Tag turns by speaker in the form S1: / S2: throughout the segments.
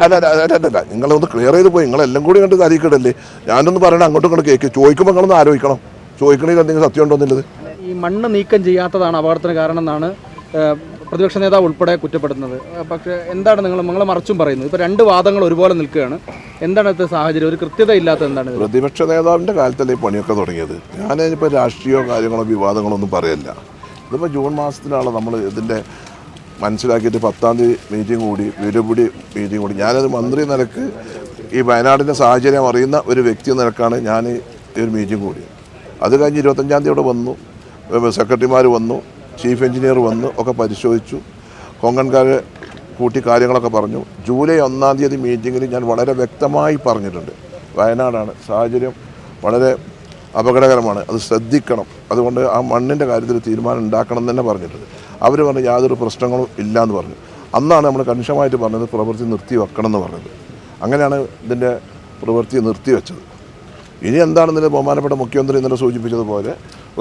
S1: അല്ല നിങ്ങളൊന്ന് ക്ലിയർ ചെയ്ത് പോയി. നിങ്ങളെല്ലാം കൂടി കണ്ട് തരീക്കിടല്ലേ. ഞാനൊന്ന് പറയണം, അങ്ങോട്ടും ഇങ്ങോട്ട് കേൾക്ക്. ചോദിക്കുമ്പോൾ നിങ്ങളൊന്ന് ആലോചിക്കണം. ചോദിക്കണമെങ്കിൽ എന്തെങ്കിലും സത്യം ഉണ്ടോന്നുള്ളത്.
S2: ഈ മണ്ണ് നീക്കം ചെയ്യാത്തതാണ് അപകടത്തിന് കാരണം എന്നാണ് പ്രതിപക്ഷ നേതാവ് ഉൾപ്പെടെ കുറ്റപ്പെടുത്തുന്നത്. പക്ഷേ എന്താണ് നിങ്ങൾ മറിച്ചും പറയുന്നത്? ഇപ്പോൾ രണ്ട് വാദങ്ങൾ ഒരുപോലെ നിൽക്കുകയാണ്. എന്താണ് ഇന്നത്തെ സാഹചര്യം? ഒരു കൃത്യത ഇല്ലാത്ത എന്താണ്?
S1: പ്രതിപക്ഷ നേതാവിൻ്റെ കാലത്തല്ലേ ഈ പണിയൊക്കെ തുടങ്ങിയത്. ഞാനിപ്പോൾ രാഷ്ട്രീയമോ കാര്യങ്ങളോ വിവാദങ്ങളോ ഒന്നും പറയല്ല. ഇതിപ്പോൾ ജൂൺ മാസത്തിലാണ് നമ്മൾ ഇതിൻ്റെ മനസ്സിലാക്കിയിട്ട് 10-ാം തീയതി മീറ്റിംഗ് കൂടി, വിരുപിടി മീറ്റിംഗ് കൂടി. ഞാനൊരു മന്ത്രി നിലക്ക് ഈ വയനാടിൻ്റെ സാഹചര്യം അറിയുന്ന ഒരു വ്യക്തി നിലക്കാണ് ഞാൻ ഈ ഒരു മീറ്റിംഗ് കൂടി. അത് കഴിഞ്ഞ് 25-ാം തീയതി ഇവിടെ വന്നു, സെക്രട്ടറിമാർ വന്നു, ചീഫ് എഞ്ചിനീയർ വന്നു, ഒക്കെ പരിശോധിച്ചു, കൊങ്കൺകാരെ കൂട്ടി കാര്യങ്ങളൊക്കെ പറഞ്ഞു. ജൂലൈ 1-ാം തീയതി മീറ്റിങ്ങിൽ ഞാൻ വളരെ വ്യക്തമായി പറഞ്ഞിട്ടുണ്ട്, വയനാടാണ് സാഹചര്യം വളരെ അപകടകരമാണ്, അത് ശ്രദ്ധിക്കണം, അതുകൊണ്ട് ആ മണ്ണിൻ്റെ കാര്യത്തിൽ തീരുമാനം ഉണ്ടാക്കണം എന്ന് തന്നെ പറഞ്ഞിട്ടുണ്ട്. അവർ പറഞ്ഞു യാതൊരു പ്രശ്നങ്ങളും ഇല്ലയെന്ന് പറഞ്ഞു. അന്നാണ് നമ്മൾ കണിശമായിട്ട് പറഞ്ഞത് പ്രവൃത്തി നിർത്തി വെക്കണം എന്ന് പറഞ്ഞത്. അങ്ങനെയാണ് ഇതിൻ്റെ പ്രവൃത്തി നിർത്തിവെച്ചത്. ഇനി എന്താണെന്നതിൽ ബഹുമാനപ്പെട്ട മുഖ്യമന്ത്രി ഇന്നലെ സൂചിപ്പിച്ചതുപോലെ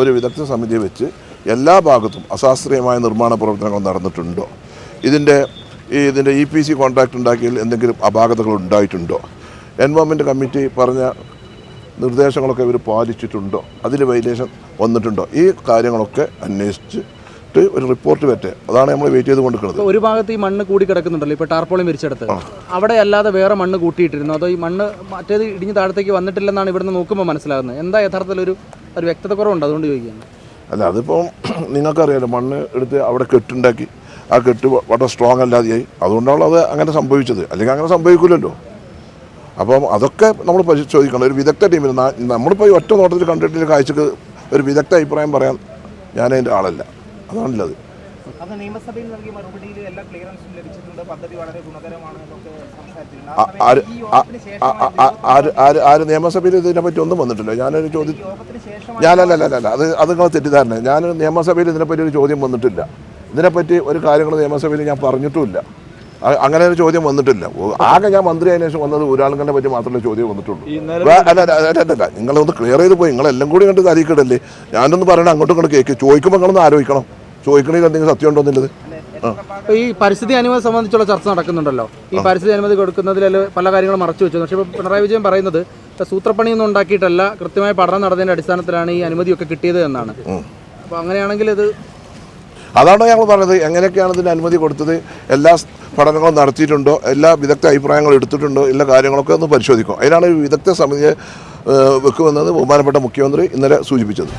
S1: ഒരു വിദഗ്ധ സമിതിയെ വെച്ച് എല്ലാ ഭാഗത്തും അശാസ്ത്രീയമായ നിർമ്മാണ പ്രവർത്തനങ്ങൾ നടന്നിട്ടുണ്ടോ, ഇതിൻ്റെ EPC കോൺട്രാക്ട് ഉണ്ടാക്കിയതിൽ എന്തെങ്കിലും അപാകതകൾ ഉണ്ടായിട്ടുണ്ടോ, എൻവയോൺമെൻറ്റ് കമ്മിറ്റി പറഞ്ഞ നിർദ്ദേശങ്ങളൊക്കെ ഇവർ പാലിച്ചിട്ടുണ്ടോ, അതിൽ വൈലേഷൻ വന്നിട്ടുണ്ടോ, ഈ കാര്യങ്ങളൊക്കെ അന്വേഷിച്ചിട്ട് ഒരു റിപ്പോർട്ട് പറ്റേ. അതാണ് നമ്മൾ വെയിറ്റ് ചെയ്ത് കൊണ്ടിരിക്കുന്നത്.
S2: ഒരു ഭാഗത്ത് ഈ മണ്ണ് കൂടി കിടക്കുന്നുണ്ടല്ലോ, ഇപ്പോൾ ടാർപോളിൻ വിരിച്ചെടുത്ത്, അവിടെ അല്ലാതെ വേറെ മണ്ണ് കൂട്ടിയിട്ടിരുന്നു, അതോ ഈ മണ്ണ് മറ്റേത് ഇടിഞ്ഞ് താഴത്തേക്ക് വന്നിട്ടില്ലെന്നാണ് ഇവിടുന്ന് നോക്കുമ്പോൾ മനസ്സിലാകുന്നത്. എന്താ യഥാർത്ഥത്തിൽ ഒരു വ്യക്തത കുറവുണ്ട്, അതുകൊണ്ട് ചോദിക്കുകയാണ്.
S1: അല്ല, അതിപ്പം നിങ്ങൾക്കറിയാലോ, മണ്ണ് എടുത്ത് അവിടെ കെട്ടുണ്ടാക്കി, ആ കെട്ട് വളരെ സ്ട്രോങ് അല്ലാതെയായി, അതുകൊണ്ടാണ് അത് അങ്ങനെ സംഭവിച്ചത്. അല്ലെങ്കിൽ അങ്ങനെ സംഭവിക്കില്ലല്ലോ. അപ്പം അതൊക്കെ നമ്മൾ പരിശോധിക്കണം. ഒരു വിദഗ്ധ ടീമിൽ നമ്മളിപ്പോൾ ഈ ഒറ്റ നോട്ടത്തിൽ കണ്ടിട്ട് കാഴ്ചക്ക് ഒരു വിദഗ്ധ അഭിപ്രായം പറയാൻ ഞാനതിൻ്റെ ആളല്ല. അതാണുള്ളത്. ആര് നിയമസഭയിൽ ഇതിനെപ്പറ്റി ഒന്നും വന്നിട്ടില്ല. ഞാനൊരു ചോദ്യം ഞാനല്ല അത് നിങ്ങൾ തെറ്റിദ്ധാരണ. ഞാൻ നിയമസഭയിൽ ഇതിനെപ്പറ്റി ഒരു ചോദ്യം വന്നിട്ടില്ല. ഇതിനെപ്പറ്റി ഒരു കാര്യങ്ങൾ നിയമസഭയിൽ ഞാൻ പറഞ്ഞിട്ടുമില്ല. അങ്ങനെ ഒരു ചോദ്യം വന്നിട്ടില്ല. ആകെ ഞാൻ മന്ത്രി ആയതിനു ശേഷം വന്നത് ഒരാളുകളെ പറ്റി മാത്രമേ ചോദ്യം വന്നിട്ടുള്ളൂ. അല്ല നിങ്ങളൊന്ന് ക്ലിയർ ചെയ്ത് പോയി. നിങ്ങളെല്ലാം കൂടി കണ്ട് തരീക്കിടല്ലേ. ഞാനൊന്ന് പറയണം, അങ്ങോട്ടും ഇങ്ങോട്ട് കേൾക്ക്. ചോദിക്കുമ്പോൾ നിങ്ങളൊന്ന് ആലോചിക്കണം. ചോദിക്കണമെങ്കിൽ എന്തെങ്കിലും സത്യം ഉണ്ടോന്നുള്ളത്.
S2: ഈ പരിസ്ഥിതി അനുമതി സംബന്ധിച്ചുള്ള ചർച്ച നടക്കുന്നുണ്ടല്ലോ. ഈ പരിസ്ഥിതി അനുമതി കൊടുക്കുന്നതിൽ പല കാര്യങ്ങളും മറച്ചു വെച്ചു. പക്ഷേ പിണറായി വിജയൻ പറയുന്നത് സൂത്രപ്പണിയൊന്നും ഉണ്ടാക്കിയിട്ടല്ല, കൃത്യമായ പഠനം നടന്നതിൻ്റെ അടിസ്ഥാനത്തിലാണ് ഈ അനുമതിയൊക്കെ കിട്ടിയത് എന്നാണ്. അപ്പോൾ അങ്ങനെയാണെങ്കിൽ
S1: അതാണ് ഞങ്ങൾ പറഞ്ഞത്. എങ്ങനെയൊക്കെയാണ് ഇതിന് അനുമതി കൊടുത്തത്, എല്ലാ പഠനങ്ങളും നടത്തിയിട്ടുണ്ടോ, എല്ലാ വിദഗ്ധ അഭിപ്രായങ്ങളും എടുത്തിട്ടുണ്ടോ, എല്ലാ കാര്യങ്ങളൊക്കെ ഒന്ന് പരിശോധിക്കും. അതിനാണ് വിദഗ്ധ സമിതിയെ വെക്കുമെന്നത് ബഹുമാനപ്പെട്ട മുഖ്യമന്ത്രി ഇന്നലെ സൂചിപ്പിച്ചത്.